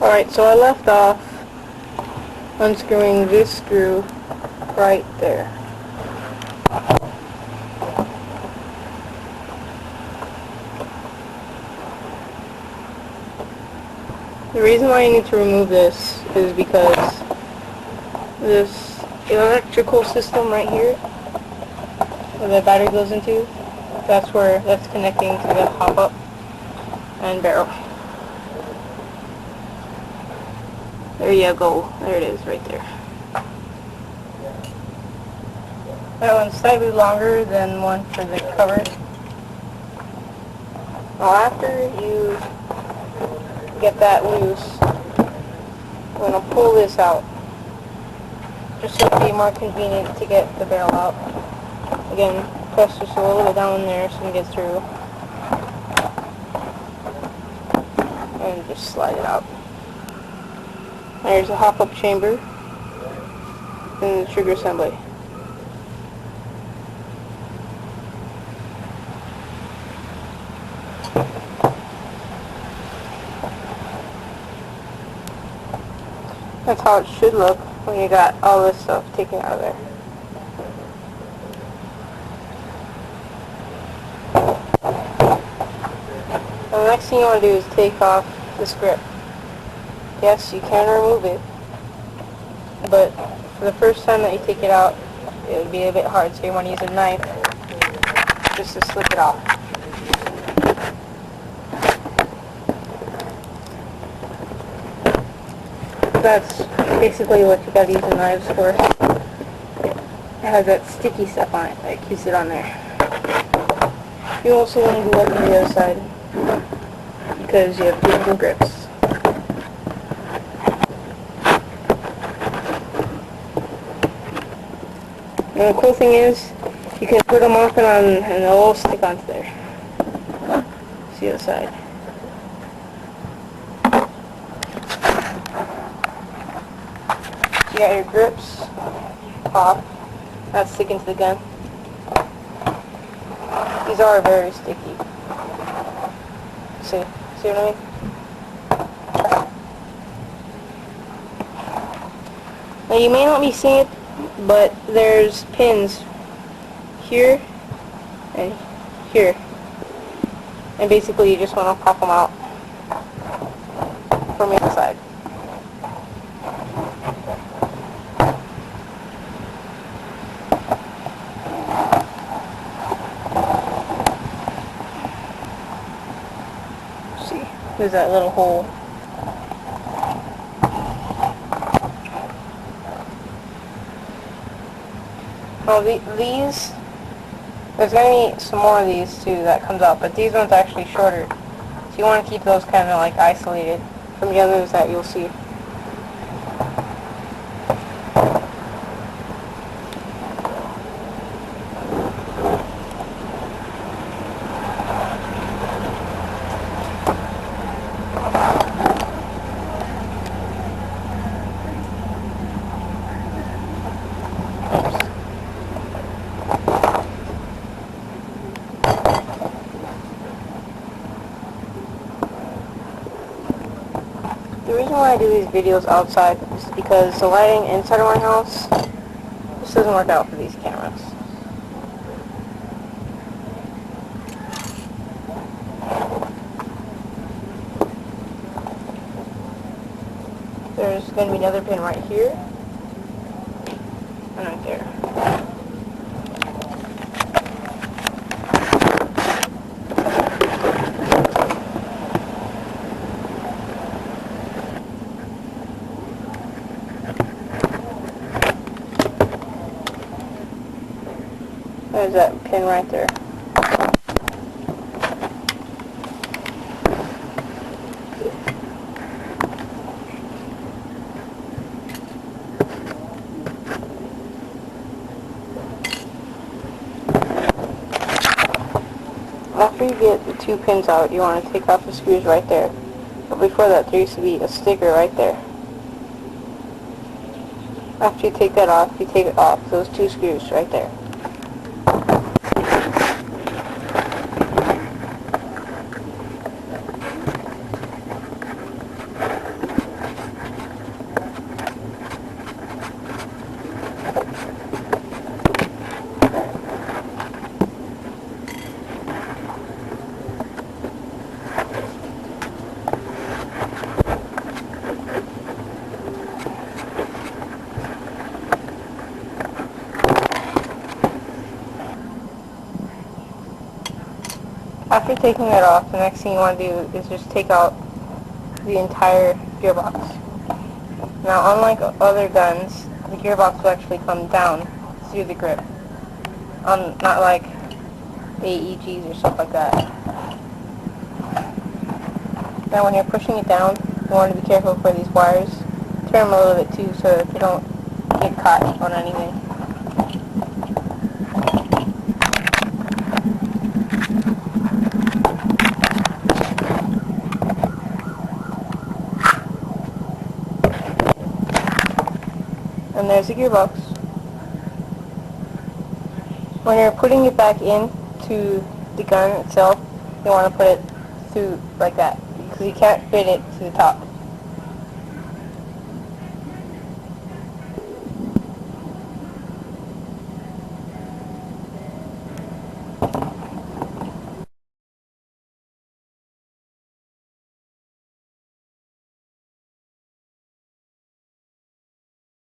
Alright, so I left off unscrewing this screw right there. The reason why you need to remove this is because this electrical system right here, where the battery goes into, that's connecting to the pop-up and barrel. There you go. There it is right there. That one's slightly longer than one for the cover. Now after you get that loose, I'm going to pull this out, just so it'll be more convenient to get the barrel out. Again, press just a little bit down there so you can get through, and just slide it out. There's the hop-up chamber and the trigger assembly. That's how it should look when you got all this stuff taken out of there. And the next thing you want to do is take off this grip. Yes, you can remove it, but for the first time that you take it out, it would be a bit hard, so you want to use a knife just to slip it off. That's basically what you gotta use the knives for. It has that sticky stuff on it that keeps it on there. You also want to do that on the other side because you have two different grips. And the cool thing is, you can put them off and they'll all stick onto there. See the other side. You got your grips off. That's sticking to the gun. These are very sticky. See what I mean? Now you may not be seeing it, but there's pins here and here. And basically you just want to pop them out from the inside. See, there's that little hole. Well, these, there's going to be some more of these too that comes out, but these ones are actually shorter. So you want to keep those kind of like isolated from the others that you'll see. The reason why I do these videos outside is because the lighting inside of my house just doesn't work out for these cameras. There's going to be another pin right here and right there. There's that pin right there. After you get the two pins out, you want to take off the screws right there. But before that, there used to be a sticker right there. After you take that off, you take it off, those two screws right there. After taking that off, the next thing you want to do is just take out the entire gearbox. Now, unlike other guns, the gearbox will actually come down through the grip. Not like AEPs or stuff like that. Now when you're pushing it down, you want to be careful for these wires. Turn them a little bit too so that they don't get caught on anything. And there's the gearbox. When you're putting it back into the gun itself, you want to put it through like that, because you can't fit it to the top.